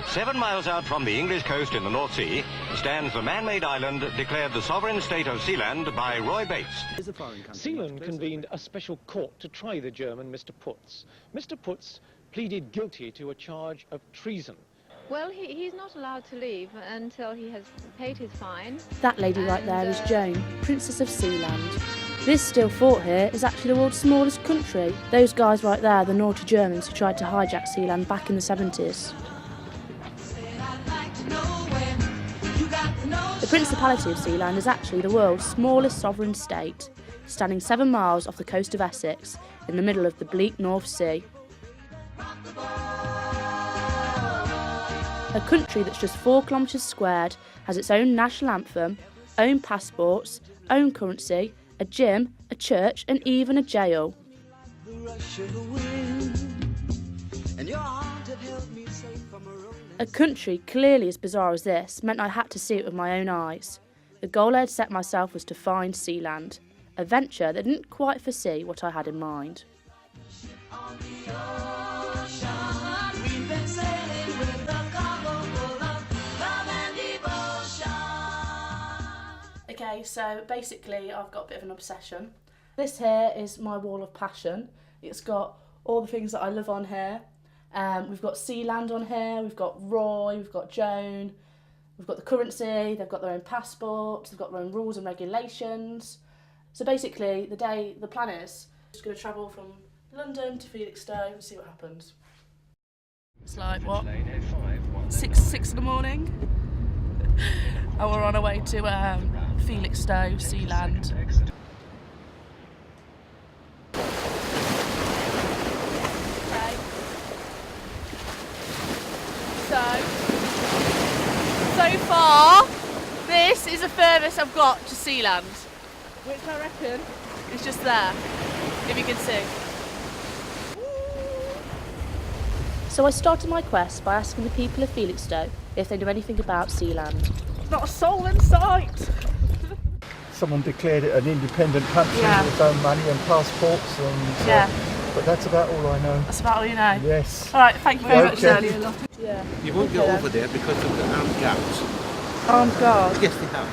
7 miles out from the English coast in the North Sea stands the man-made island declared the sovereign state of Sealand by Roy Bates. Sealand convened a special court to try the German Mr. Putz. Mr. Putz pleaded guilty to a charge of treason. Well, he's not allowed to leave until he has paid his fine. That lady right there is Joan, Princess of Sealand. This still fort here is actually the world's smallest country. Those guys right there are the naughty Germans who tried to hijack Sealand back in the 70s. The Principality of Sealand is actually the world's smallest sovereign state, standing 7 miles off the coast of Essex in the middle of the bleak North Sea. A country that's just 4 kilometres squared has its own national anthem, own passports, own currency, a gym, a church and even a jail. A country clearly as bizarre as this meant I had to see it with my own eyes. The goal I had set myself was to find Sealand, a venture that didn't quite foresee what I had in mind. Okay, so basically I've got a bit of an obsession. This here is my wall of passion. It's got all the things that I love on here. We've got Sealand on here, we've got Roy, we've got Joan, we've got the currency, they've got their own passports, they've got their own rules and regulations. So basically the plan is just going to travel from London to Felixstowe and see what happens. It's like, what, 6 in the morning? And we're on our way to Felixstowe, Sealand. Okay. So far, this is the furthest I've got to Sealand, which I reckon is just there, if you can see. So I started my quest by asking the people of Felixstowe if they knew anything about Sealand. Not a soul in sight! Someone declared it an independent country with its own money and passports and but that's about all I know. That's about all you know? Yes. Alright, thank you very much, Shirley. Yeah. You won't get over there because of the armed guards. Armed guards? Yes, they have.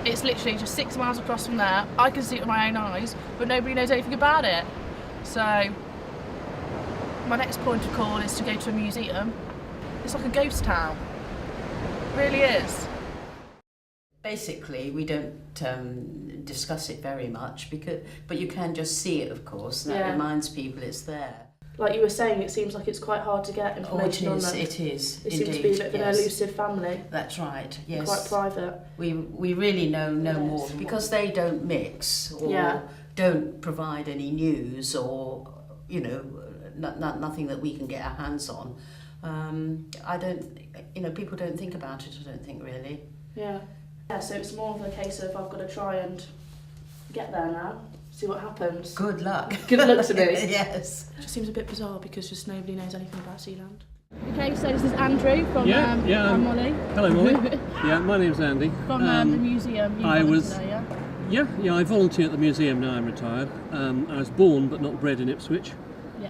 It's literally just 6 miles across from there. I can see it with my own eyes, but nobody knows anything about it. So, my next point of call is to go to a museum. It's like a ghost town. It really is. Basically, we don't discuss it very much, but you can just see it, of course, and that reminds people it's there. Like you were saying, it seems like it's quite hard to get information on them. It is, They seem to be a bit of an elusive family. That's right, yes. Quite private. We really know no more, because they don't mix or don't provide any news or, you know, nothing that we can get our hands on. People don't think about it, I don't think, really. Yeah, so it's more of a case of I've got to try and get there now, see what happens. Good luck. Good luck to me. Yes. It just seems a bit bizarre because just nobody knows anything about Sealand. Okay, so this is Andrew from Mollie. Hello, Mollie. Yeah, my name's Andy. From the museum. I volunteer at the museum now. I'm retired. I was born but not bred in Ipswich.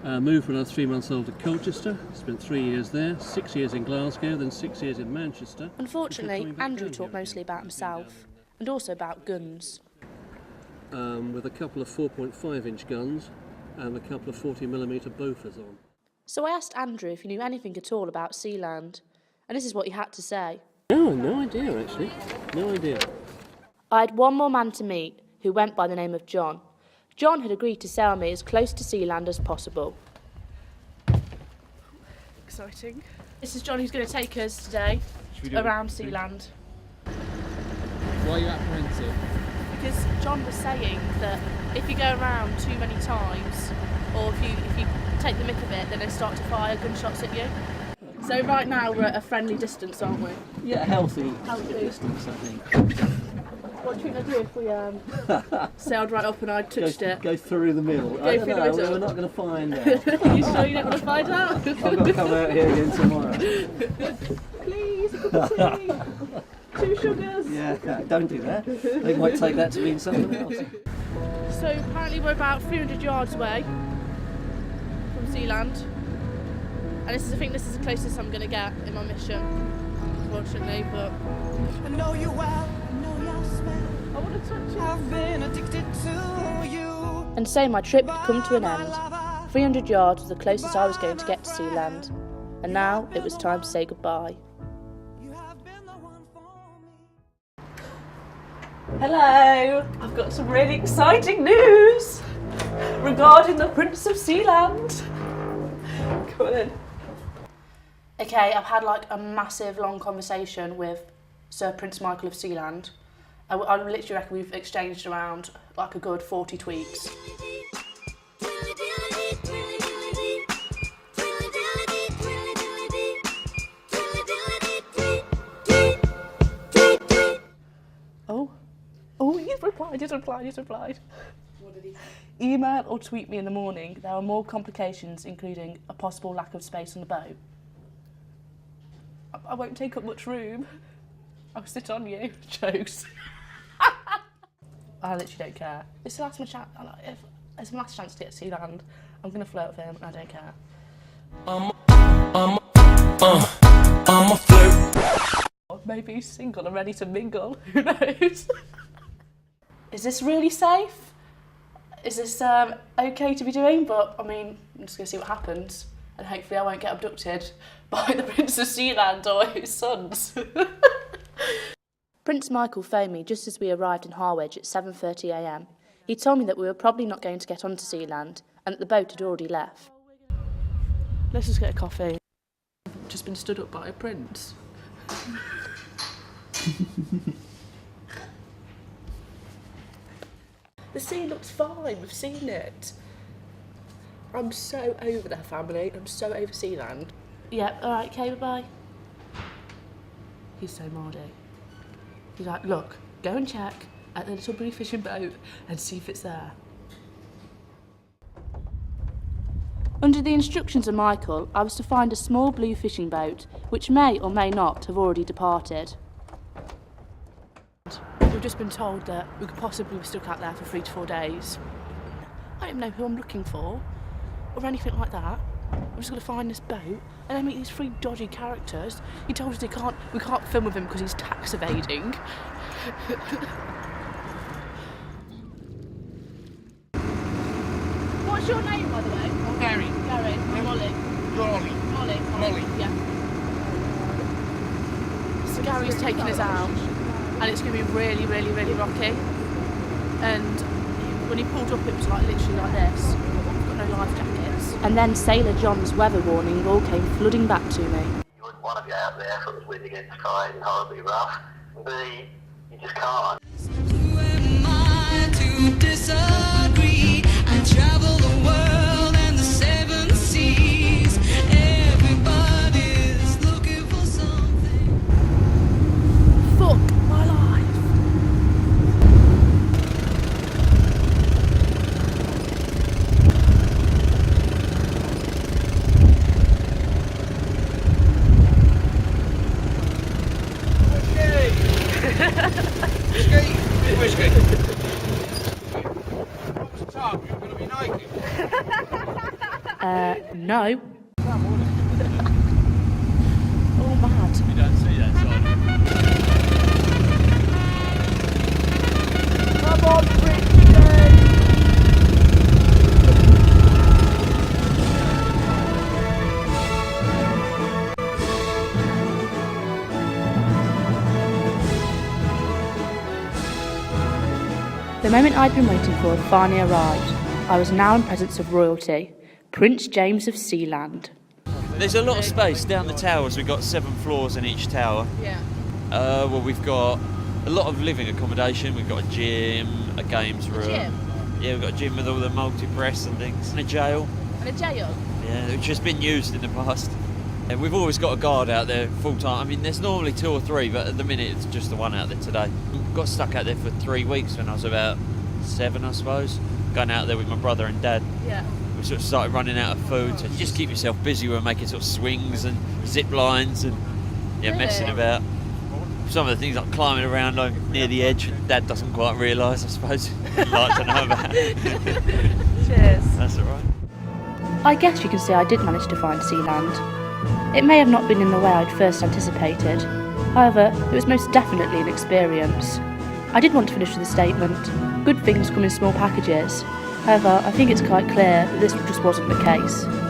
Moved when I was 3 months old to Colchester, spent 3 years there, 6 years in Glasgow, then 6 years in Manchester. Unfortunately, Andrew talked mostly about himself, and also about guns. With a couple of 4.5-inch guns and a couple of 40mm Bofors on. So I asked Andrew if he knew anything at all about Sealand, and this is what he had to say. No idea actually, no idea. I had one more man to meet, who went by the name of John. John had agreed to sail me as close to Sealand as possible. Exciting. This is John who's going to take us today around Sealand. Why are you apprehensive? Because John was saying that if you go around too many times, or if you take the mick of it, then they start to fire gunshots at you. So right now we're at a friendly distance, aren't we? Yeah, healthy distance, I think. What do you think I'd do if we sailed right up and I touched it? Go through the middle. Go through the middle. We're not going to find out. Are you sure you're not going to find out? I've got to come out here again tomorrow. Please, a cup of tea. 2 sugars. Yeah, don't do that. They might take that to mean something else. So apparently we're about 300 yards away. from Sealand. And I think this is the closest I'm going to get in my mission, unfortunately, but... I know you well, I know your smell. I want to touch it. I've been addicted to you. And so my trip had come to an end. 300 yards was the closest I was going to get to Sealand. And now it was time to say goodbye. Hello! I've got some really exciting news regarding the Prince of Sealand. Come on in. Okay, I've had like a massive long conversation with Sir Prince Michael of Sealand. I literally reckon we've exchanged around like a good 40 tweets. Oh, he's replied. What did he say? Email or tweet me in the morning. There are more complications, including a possible lack of space on the boat. I won't take up much room. I'll sit on you. Jokes. I literally don't care. This is the last chance. If it's my last chance to get to Sealand, I'm going to flirt with him and I don't care. I'm a flirt. Maybe he's single and ready to mingle. Who knows? Is this really safe? Is this okay to be doing? But I mean, I'm just going to see what happens. And hopefully I won't get abducted by the Prince of Sealand or his sons. Prince Michael phoned me just as we arrived in Harwich at 7:30 a.m. He told me that we were probably not going to get onto Sealand and that the boat had already left. Let's just get a coffee. I've just been stood up by a prince. The sea looks fine, we've seen it. I'm so over their family, I'm so over Sealand. Yep, alright, okay, bye-bye. He's so mardy. He's like, look, go and check at the little blue fishing boat and see if it's there. Under the instructions of Michael, I was to find a small blue fishing boat, which may or may not have already departed. We've just been told that we could possibly be stuck out there for 3 to 4 days. I don't know who I'm looking for, or anything like that. I'm just going to find this boat, and then meet these 3 dodgy characters. He told us we can't film with him because he's tax evading. What's your name, by the way? Gary. Gary. Mollie. Mollie. Yeah. So Gary's taking us out, and it's going to be really, really, really rocky. And when he pulled up, it was like literally like this. We've got no life jackets. And then Sailor John's weather warning all came flooding back to me. You wouldn't want to be out there if it was wind against sky and horribly rough. B, you just can't. Who am I to disagree? I travel the world and the 7 seas. Everybody's looking for something. Fuck my life. Whiskey. What's the time? You're going to be naked. No. Oh, mad. You don't see that side. Come on, Prince. The moment I'd been waiting for had finally arrived. I was now in presence of royalty, Prince James of Sealand. There's a lot of space down the towers. We've got 7 floors in each tower. Yeah. Well, we've got a lot of living accommodation. We've got a gym, a games room. Gym? Yeah, we've got a gym with all the multi-press and things. And a jail. And a jail? Yeah, which has been used in the past. And we've always got a guard out there full time. I mean, there's normally 2 or 3, but at the minute it's just the one out there today. Got stuck out there for 3 weeks when I was about 7, I suppose. Going out there with my brother and dad. Yeah. We sort of started running out of food, so just keep yourself busy. We're making sort of swings and zip lines and messing about. Some of the things like climbing around near the edge, Dad doesn't quite realise, I suppose. He'd like to know about. Cheers. That's all right. I guess you can say I did manage to find Sealand. It may have not been in the way I'd first anticipated. However, it was most definitely an experience. I did want to finish with a statement. Good things come in small packages. However, I think it's quite clear that this just wasn't the case.